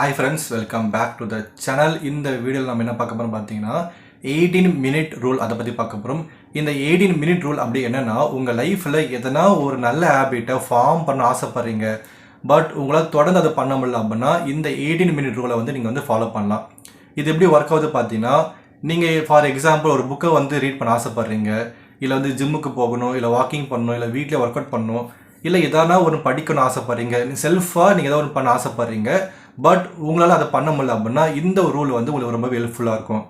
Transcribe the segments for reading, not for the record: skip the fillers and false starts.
Hi friends, welcome back to the channel. இந்த வீடியோவில் நம்ம என்ன பார்க்க போறோம் பார்த்தீங்கன்னா 18-minute ரூல் அதை பற்றி பார்க்க போகிறோம். இந்த 18-minute ரூல் அப்படி என்னன்னா உங்கள் லைஃப்பில் எதனா ஒரு நல்ல ஹேபிட்டை ஃபார்ம் பண்ண ஆசைப்படுறீங்க, பட் உங்களால் தொடர்ந்து அதை பண்ண முடியல அப்படின்னா இந்த 18-minute ரூலை வந்து நீங்கள் வந்து ஃபாலோ பண்ணலாம். இது எப்படி ஒர்க் ஆகுது பார்த்தீங்கன்னா, நீங்கள் ஃபார் எக்ஸாம்பிள் ஒரு புக்கை வந்து ரீட் பண்ண ஆசைப்படுறீங்க, இல்லை வந்து ஜிம்முக்கு போகணும், இல்லை வாக்கிங் பண்ணணும், இல்லை வீட்டில் ஒர்க் அவுட் பண்ணணும், இல்லை எதனா ஒன்று படிக்கணும்னு ஆசைப்படுறீங்க, செல்ஃபாக நீங்கள் ஏதாவது ஒன்று பண்ண ஆசைப்படுறீங்க, பட் உங்களால் அதை பண்ண முடியல அப்படின்னா இந்த ஒரு ரூல் வந்து உங்களுக்கு ரொம்ப ஹெல்ப்ஃபுல்லாக இருக்கும்.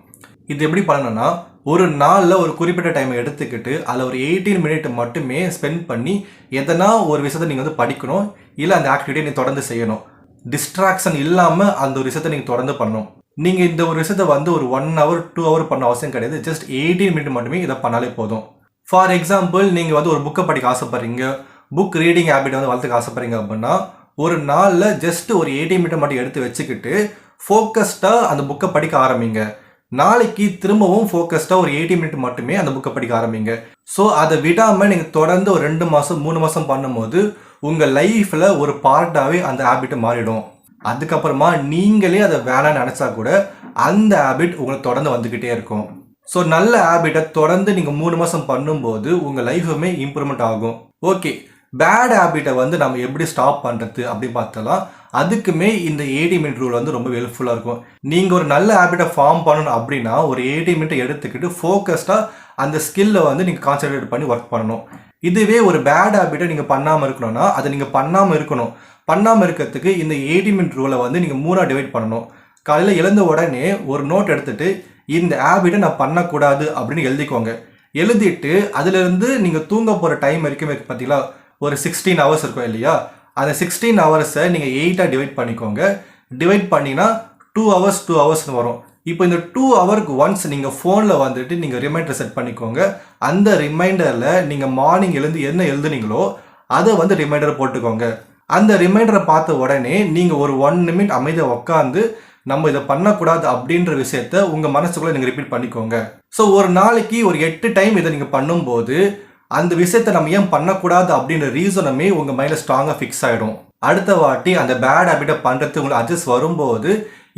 இது எப்படி பண்ணணும்னா, ஒரு நாளில் ஒரு குறிப்பிட்ட டைமை எடுத்துக்கிட்டு அதில் ஒரு 18 மினிட் மட்டுமே ஸ்பெண்ட் பண்ணி எதனா ஒரு விஷயத்தை நீங்கள் வந்து படிக்கணும், இல்லை அந்த ஆக்டிவிட்டியை நீங்கள் தொடர்ந்து செய்யணும். டிஸ்ட்ராக்ஷன் இல்லாமல் அந்த ஒரு விஷயத்தை நீங்கள் தொடர்ந்து பண்ணணும். நீங்கள் இந்த ஒரு விஷயத்தை வந்து ஒரு 1 hour 2 hour பண்ண அவசியம் கிடையாது. ஜஸ்ட் 18 மினிட் மட்டுமே இதை பண்ணாலே போதும். ஃபார் எக்ஸாம்பிள் நீங்கள் வந்து ஒரு புக்கை படிக்க ஆசைப்படுறீங்க, புக் ரீடிங் ஹேபிட் வந்து வளர்த்துக்க ஆசைப்படுறீங்க அப்படின்னா ஒரு நாளில் ஜஸ்ட் ஒரு 18 மினிட் மட்டும் எடுத்து வச்சுக்கிட்டு ஃபோக்கஸ்டாக அந்த புக்கை படிக்க ஆரம்பிங்க. நாளைக்கு திரும்பவும் ஃபோக்கஸ்டாக ஒரு 18 மினிட் மட்டுமே அந்த புக்கை படிக்க ஆரம்பிங்க. ஸோ அதை விடாமல் நீங்கள் தொடர்ந்து ஒரு 2 மாதம் 3 மாதம் பண்ணும்போது உங்கள் லைஃப்பில் ஒரு பார்ட்டாகவே அந்த ஹேபிட்டை மாறிடும். அதுக்கப்புறமா நீங்களே அதை வேணான்னு நினச்சா கூட அந்த ஹேபிட் உங்களுக்கு தொடர்ந்து வந்துக்கிட்டே இருக்கும். ஸோ நல்ல ஹேபிட்டை தொடர்ந்து நீங்கள் 3 மாதம் பண்ணும்போது உங்கள் லைஃபுமே இம்ப்ரூவ்மெண்ட் ஆகும். ஓகே, பேட் ஹேபிட்டை வந்து நம்ம எப்படி ஸ்டாப் பண்ணுறது அப்படின்னு பார்த்தலாம். அதுக்குமே இந்த 18 மினிட் ரூல் வந்து ரொம்ப ஹெல்ப்ஃபுல்லாக இருக்கும். நீங்கள் ஒரு நல்ல ஹேபிட்டை ஃபார்ம் பண்ணணும் அப்படின்னா ஒரு 18 மினிட்டை எடுத்துக்கிட்டு ஃபோக்கஸ்டாக அந்த ஸ்கில்லை வந்து நீங்கள் கான்சன்ட்ரேட் பண்ணி ஒர்க் பண்ணணும். இதுவே ஒரு பேட் ஹேபிட்டை நீங்கள் பண்ணாமல் இருக்கணும்னா அதை நீங்கள் பண்ணாமல் இருக்கணும். பண்ணாமல் இருக்கிறதுக்கு இந்த 18 மினிட் ரூலை வந்து நீங்கள் 3ஆக டிவைட் பண்ணணும். காலையில் எழுந்த உடனே ஒரு நோட் எடுத்துகிட்டு இந்த ஹேபிட்டை நான் பண்ணக்கூடாது அப்படின்னு எழுதிக்கோங்க. எழுதிட்டு அதிலிருந்து நீங்கள் தூங்க போகிற டைம் வரைக்கும் பார்த்தீங்களா ஒரு 16 hours இருக்கும் இல்லையா, அந்த 16 hours-ஐ நீங்கள் 8ஆக டிவைட் பண்ணிக்கோங்க. டிவைட் பண்ணிங்கன்னா 2 hours 2 hours-னு வரும். இப்போ இந்த 2 hours-க்கு ஒன்ஸ் நீங்கள் ஃபோனில் வந்துட்டு நீங்கள் ரிமைண்டர் செட் பண்ணிக்கோங்க. அந்த ரிமைண்டரில் நீங்கள் மார்னிங் எழுந்து என்ன எழுதுனீங்களோ அதை வந்து ரிமைண்டர் போட்டுக்கோங்க. அந்த ரிமைண்டரை பார்த்த உடனே நீங்கள் ஒரு 1 நிமிட் அமைதியாக உட்காந்து நம்ம இதை பண்ணக்கூடாது அப்படின்ற விஷயத்த உங்கள் மனசுக்குள்ளே நீங்கள் ரிப்பீட் பண்ணிக்கோங்க. ஸோ ஒரு நாளைக்கு ஒரு 8 டைம் இதை நீங்கள் பண்ணும்போது அந்த விஷயத்தை நம்ம ஏன் பண்ணக்கூடாது அப்படின்ற ரீசனுமே உங்கள் மைண்டில் ஸ்ட்ராங்காக ஃபிக்ஸ் ஆகிடும். அடுத்த வாட்டி அந்த பேட் ஹேபிட்டை பண்ணுறது உங்களுக்கு அட்ஜஸ்ட் வரும்போது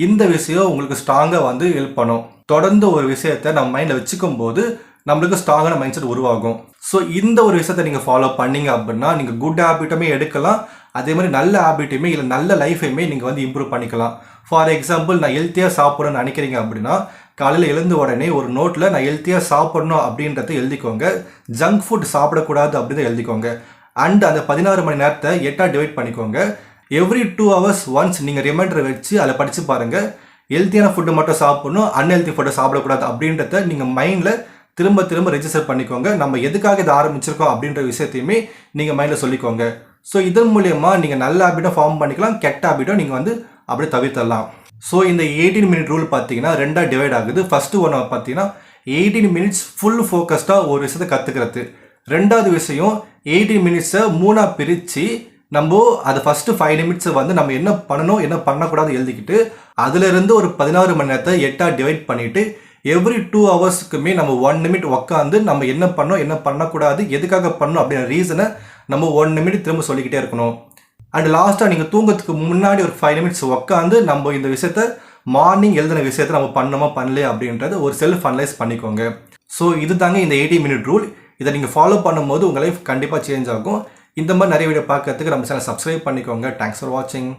இந்த விஷயம் உங்களுக்கு ஸ்ட்ராங்காக வந்து ஹெல்ப் பண்ணும். தொடர்ந்து ஒரு விஷயத்தை நம்ம மைண்டில் வச்சுக்கும் போது நம்மளுக்கு ஸ்ட்ராங்கான மைண்ட் செட் உருவாகும். ஸோ இந்த ஒரு விஷயத்தை நீங்கள் ஃபாலோ பண்ணீங்க அப்படின்னா நீங்கள் குட் ஹேபிட்டுமே எடுக்கலாம், அதே மாதிரி நல்ல ஹேபிட்டுமே இல்லை நல்ல லைஃபையுமே நீங்கள் வந்து இம்ப்ரூவ் பண்ணிக்கலாம். ஃபார் எக்ஸாம்பிள் நான் ஹெல்த்தியாக சாப்பிடணும்னு நினைக்கிறீங்க அப்படின்னா காலையில் எழுந்த உடனே ஒரு நோட்டில் நான் ஹெல்த்தியாக சாப்பிடணும் அப்படின்றத எழுதிக்கோங்க. ஜங்க் ஃபுட் சாப்பிடக்கூடாது அப்படின்னு எழுதிக்கோங்க. அண்ட் அந்த 16 மணி நேரத்தை 8ஆக டிவைட் பண்ணிக்கோங்க. எவ்ரி 2 hours ஒன்ஸ் நீங்கள் ரிமைண்டர் வச்சு அதில் படித்து பாருங்கள். ஹெல்த்தியான ஃபுட்டு மட்டும் சாப்பிடணும், அன்ஹெல்த்தி ஃபுட்டை சாப்பிடக்கூடாது அப்படின்றத நீங்கள் மைண்டில் திரும்ப திரும்ப ரெஜிஸ்டர் பண்ணிக்கோங்க. நம்ம எதுக்காக இதை ஆரம்பிச்சிருக்கோம் அப்படின்ற விஷயத்தையுமே நீங்கள் மைண்டில் சொல்லிக்கோங்க. ஸோ இதன் மூலயமா நீங்கள் நல்ல ஹேபிட்டை ஃபார்ம் பண்ணிக்கலாம், கெட்ட ஹேபிட்டை நீங்கள் வந்து அப்படியே தவிர்த்தரலாம். ஸோ இந்த 18 மினிட் ரூல் பார்த்தீங்கன்னா 2ஆக டிவைட் ஆகுது. ஃபஸ்ட்டு ஒன்று பார்த்தீங்கன்னா 18 மினிட்ஸ் ஃபுல் ஃபோக்கஸ்டாக ஒரு விஷயத்தை கற்றுக்கிறது. ரெண்டாவது விஷயம் 18 மினிட்ஸை 3ஆக பிரித்து நம்ம அது ஃபஸ்ட்டு 5 நிமிட்ஸை வந்து நம்ம என்ன பண்ணணும் என்ன பண்ணக்கூடாது எழுதிக்கிட்டு அதிலிருந்து ஒரு 16 மணி நேரத்தை 8ஆக டிவைட் பண்ணிவிட்டு எவ்ரி 2 hours-க்குமே நம்ம 1 நிமிட் உட்காந்து நம்ம என்ன பண்ணோம் என்ன பண்ணக்கூடாது எதுக்காக பண்ணணும் அப்படின்ற ரீசனை நம்ம 1 நிமிட் திரும்ப சொல்லிக்கிட்டே இருக்கணும். அண்ட் லாஸ்ட்டாக நீங்கள் தூங்கத்துக்கு முன்னாடி ஒரு 5 நிமிட்ஸ் உட்காந்து நம்ம இந்த விஷயத்த மார்னிங் எழுதின விஷயத்த நம்ம பண்ணணுமா பண்ணலையா அப்படின்றத ஒரு செல்ஃப் அனலைஸ் பண்ணிக்கோங்க. ஸோ இது தாங்க இந்த 18 மினிட் ரூல். இதை நீங்கள் ஃபாலோ பண்ணும்போது உங்கள் லைஃப் கண்டிப்பாக சேஞ்ச் ஆகும். இந்த மாதிரி நிறைய வீடியோ பார்க்கறதுக்கு நம்ம சேனல் சப்ஸ்கிரைப் பண்ணிக்கோங்க. தேங்க்ஸ் ஃபார் வாட்சிங்.